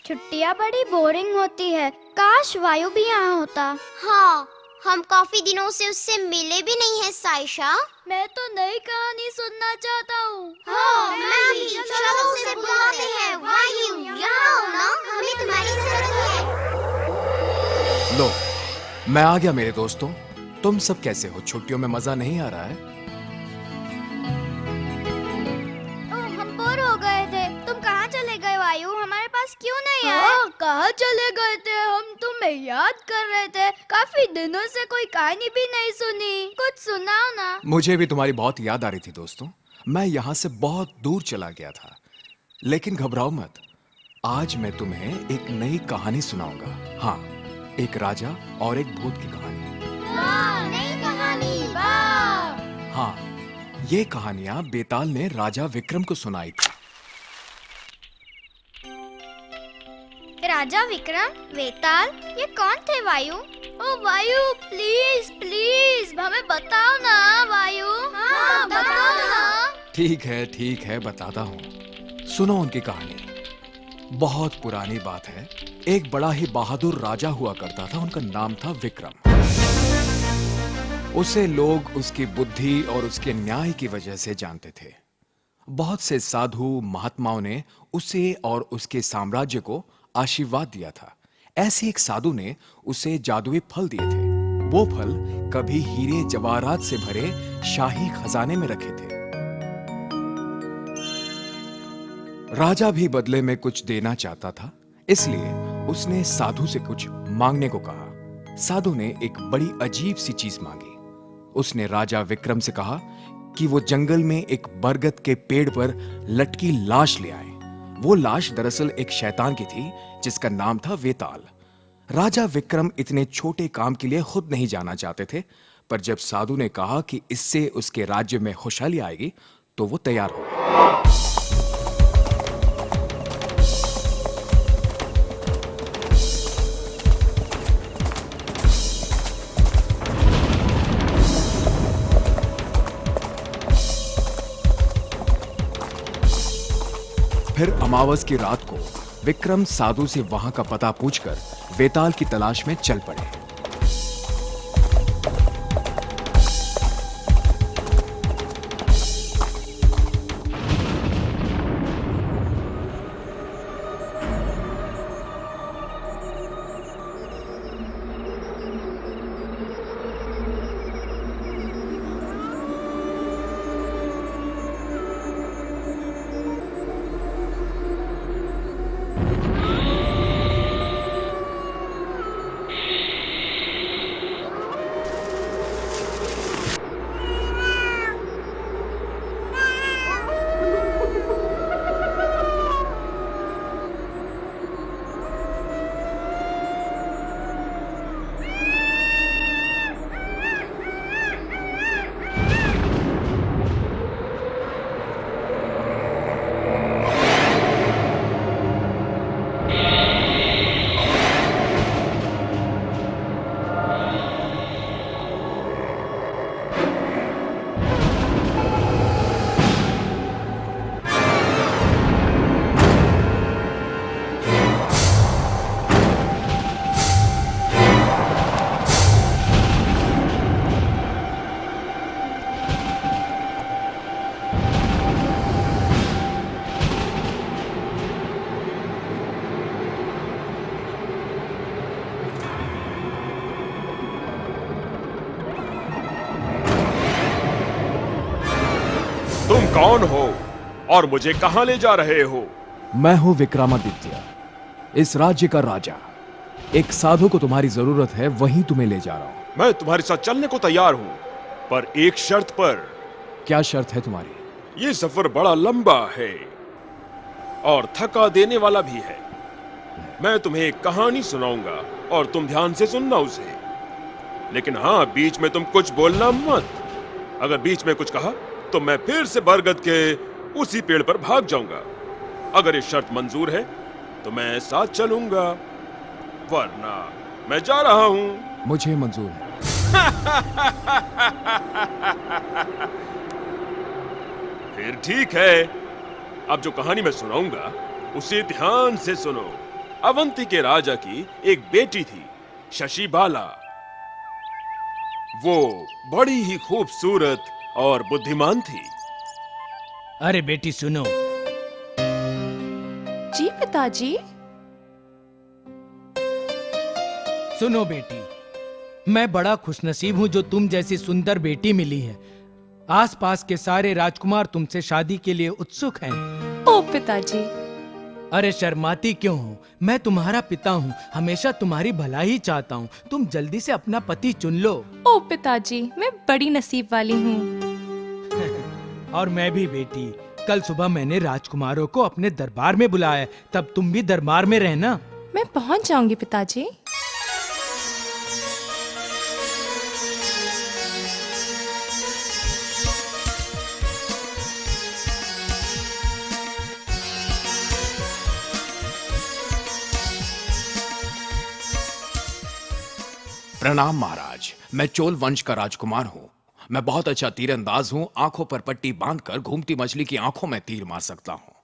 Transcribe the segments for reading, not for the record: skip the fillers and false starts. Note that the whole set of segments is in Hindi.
छुट्टियाँ बड़ी बोरिंग होती है। काश वायु भी यहाँ होता। हाँ, हम काफी दिनों से उससे मिले भी नहीं हैं साइशा। मैं तो नई कहानी सुनना चाहता हूँ। हाँ, मैं भी। चलो उसे बुलाते हैं। वायु, यहाँ आओ ना, हमें तुम्हारी जरूरत है। लो, मैं आ गया मेरे दोस्तों। तुम सब कैसे हो? छुट्टियों में मजा नहीं आ रहा है? हम बोर हो गए थे। तुम कहाँ चले गए वायु? हमारे पास क्यों नहीं आए? कहाँ चले गए थे? हम तुम्हें याद कर रहे थे। काफी दिनों से कोई कहानी भी नहीं सुनी। कुछ सुनाओ ना। मुझे भी तुम्हारी बहुत याद आ रही थी दोस्तों। मैं यहाँ से बहुत दूर चला गया था, लेकिन घबराओ मत। आज मैं तुम्हें एक नई कहानी सुनाऊंगा। हाँ, एक राजा और एक भूत की कहानी। वाह, नई कहानी, वाह। हाँ, ये कहानियां बेताल ने राजा विक्रम को सुनाई थी। राजा विक्रम, वेताल, ये कौन थे वायु? ओ वायु, प्लीज प्लीज हमें बताओ ना वायु। हाँ, बताओ ना। ठीक है, बताता हूँ। सुनो उनकी कहानी। बहुत पुरानी बात है। एक बड़ा ही बहादुर राजा हुआ करता था। उनका नाम था विक्रम। उसे लोग उसकी बुद्धि और उसके न्याय की वजह से जानते थे। बहुत से साधु महात्माओं ने उसे और उसके साम्राज्य को आशीर्वाद दिया था। ऐसे एक साधु ने उसे जादुई फल दिए थे। वो फल कभी हीरे जवाहरात से भरे शाही खजाने में रखे थे। राजा भी बदले में कुछ देना चाहता था, इसलिए उसने साधु से कुछ मांगने को कहा। साधु ने एक बड़ी अजीब सी चीज मांगी। उसने राजा विक्रम से कहा कि वो जंगल में एक बरगद के पेड़ पर लटकी लाश ले आए। वो लाश दरअसल एक शैतान की थी जिसका नाम था वेताल। राजा विक्रम इतने छोटे काम के लिए खुद नहीं जाना चाहते थे, पर जब साधु ने कहा कि इससे उसके राज्य में खुशहाली आएगी तो वो तैयार हो गए। फिर अमावस की रात को विक्रम साधु से वहां का पता पूछकर वेताल की तलाश में चल पड़े। तुम कौन हो और मुझे कहां ले जा रहे हो? मैं हूं विक्रमादित्य, इस राज्य का राजा। एक साधु को तुम्हारी जरूरत है, वहीं तुम्हें ले जा रहा हूं। मैं तुम्हारे साथ चलने को तैयार हूं, पर एक शर्त पर। क्या शर्त है तुम्हारी? ये सफर बड़ा लंबा है और थका देने वाला भी है। मैं तुम्हें एक कहानी सुनाऊंगा और तुम ध्यान से सुनना उसे। लेकिन हाँ, बीच में तुम कुछ बोलना मत। अगर बीच में कुछ कहा तो मैं फिर से बरगद के उसी पेड़ पर भाग जाऊंगा। अगर ये शर्त मंजूर है तो मैं साथ चलूंगा, वरना मैं जा रहा हूं। मुझे मंजूर है। फिर ठीक है। अब जो कहानी मैं सुनाऊंगा उसे ध्यान से सुनो। अवंती के राजा की एक बेटी थी, शशिबाला। वो बड़ी ही खूबसूरत और बुद्धिमान थी। अरे बेटी सुनो। जी पिताजी। सुनो बेटी, मैं बड़ा खुशनसीब हूँ जो तुम जैसी सुंदर बेटी मिली है। आसपास के सारे राजकुमार तुमसे शादी के लिए उत्सुक हैं। ओ पिताजी। अरे शर्माती क्यों हो? मैं तुम्हारा पिता हूँ, हमेशा तुम्हारी भलाई ही चाहता हूँ। तुम जल्दी से अपना पति चुन लो। ओ पिताजी, मैं बड़ी नसीब वाली हूँ। और मैं भी बेटी। कल सुबह मैंने राजकुमारों को अपने दरबार में बुलाया, तब तुम भी दरबार में रहना। मैं पहुँच जाऊंगी पिताजी। प्रणाम महाराज, मैं चोल वंश का राजकुमार हूँ। मैं बहुत अच्छा तीरंदाज हूँ। आंखों पर पट्टी बांधकर घूमती मछली की आंखों में तीर मार सकता हूँ।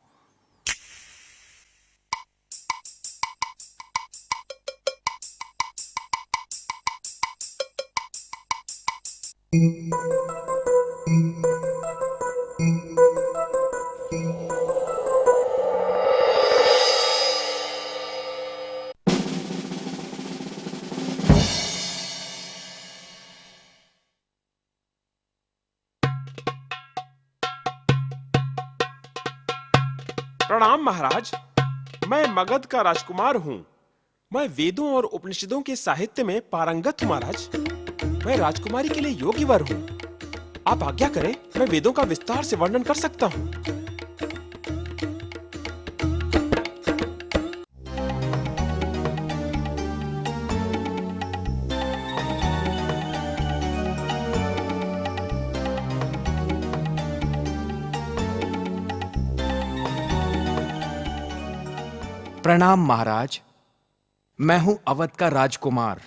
प्रणाम महाराज, मैं मगध का राजकुमार हूँ। मैं वेदों और उपनिषदों के साहित्य में पारंगत हूँ महाराज। मैं राजकुमारी के लिए योग्य वर हूँ। आप आज्ञा करें, मैं वेदों का विस्तार से वर्णन कर सकता हूँ। प्रणाम महाराज, मैं हूं अवध का राजकुमार।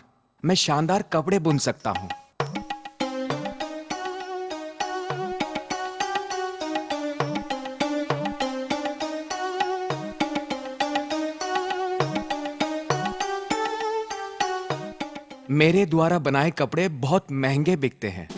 मैं शानदार कपड़े बुन सकता हूं। मेरे द्वारा बनाए कपड़े बहुत महंगे बिकते हैं।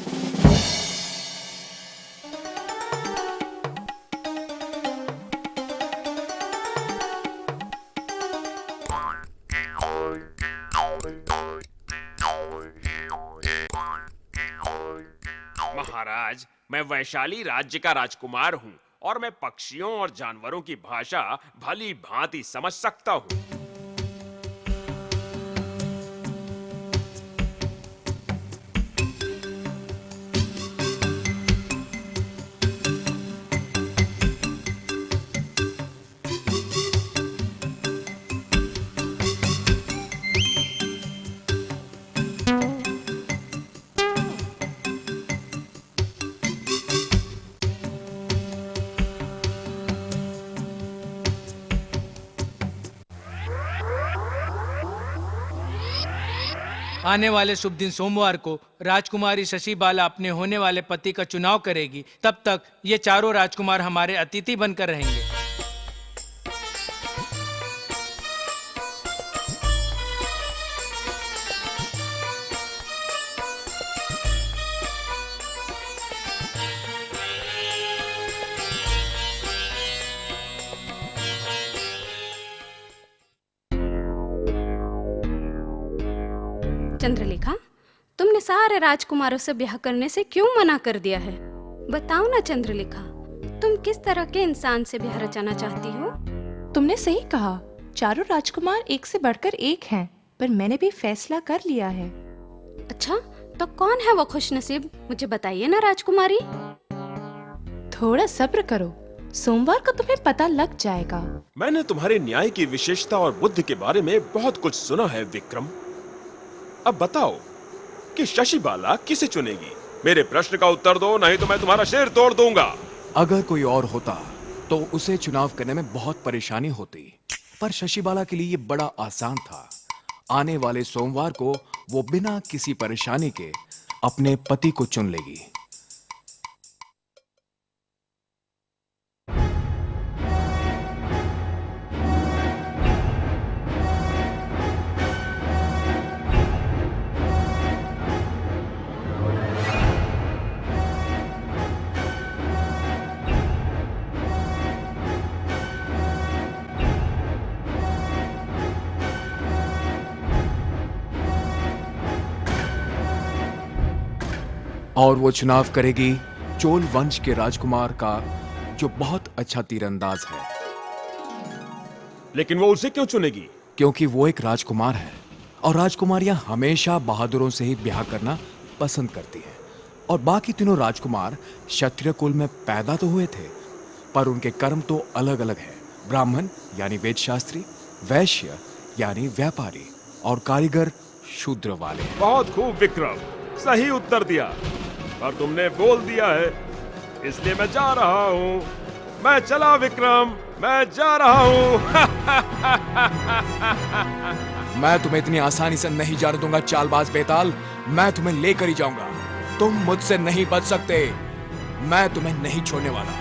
महाराज, मैं वैशाली राज्य का राजकुमार हूँ और मैं पक्षियों और जानवरों की भाषा भली भांति समझ सकता हूँ। आने वाले शुभ दिन सोमवार को राजकुमारी शशिबाला अपने होने वाले पति का चुनाव करेगी। तब तक ये चारों राजकुमार हमारे अतिथि बनकर रहेंगे। चंद्रलेखा, तुमने सारे राजकुमारों से ब्याह करने से क्यों मना कर दिया है? बताओ ना चंद्रलेखा, तुम किस तरह के इंसान से ब्याह रचाना चाहती हो? तुमने सही कहा, चारों राजकुमार एक से बढ़कर एक हैं, पर मैंने भी फैसला कर लिया है। अच्छा, तो कौन है वो खुशनसीब? मुझे बताइए ना राजकुमारी। थोड़ा सब्र करो, सोमवार को तुम्हें पता लग जाएगा। मैंने तुम्हारे न्याय की विशेषता और बुद्धि के बारे में बहुत कुछ सुना है विक्रम। अब बताओ कि शशिबाला किसे चुनेगी? मेरे प्रश्न का उत्तर दो, नहीं तो मैं तुम्हारा सिर तोड़ दूंगा। अगर कोई और होता तो उसे चुनाव करने में बहुत परेशानी होती, पर शशिबाला के लिए ये बड़ा आसान था। आने वाले सोमवार को वो बिना किसी परेशानी के अपने पति को चुन लेगी। और वो चुनाव करेगी चोल वंश के राजकुमार का जो बहुत अच्छा तीरंदाज है, लेकिन वो उसे क्यों चुनेगी? क्योंकि वो एक राजकुमार है और राजकुमारियां हमेशा बहादुरों से ही ब्याह करना पसंद करती हैं। और बाकी तीनों राजकुमार क्षत्रिय कुल में पैदा तो हुए थे, पर उनके कर्म तो अलग अलग हैं। ब्राह्मण यानी वेद शास्त्री, वैश्य यानी व्यापारी, और कारीगर शूद्र वाले। बहुत खूब विक्रम, सही उत्तर दिया। पर तुमने बोल दिया है, इसलिए मैं जा रहा हूँ। मैं चला विक्रम, मैं जा रहा हूँ। मैं तुम्हें इतनी आसानी से नहीं जाने दूंगा चालबाज बेताल। मैं तुम्हें लेकर ही जाऊंगा। तुम मुझसे नहीं बच सकते। मैं तुम्हें नहीं छोड़ने वाला।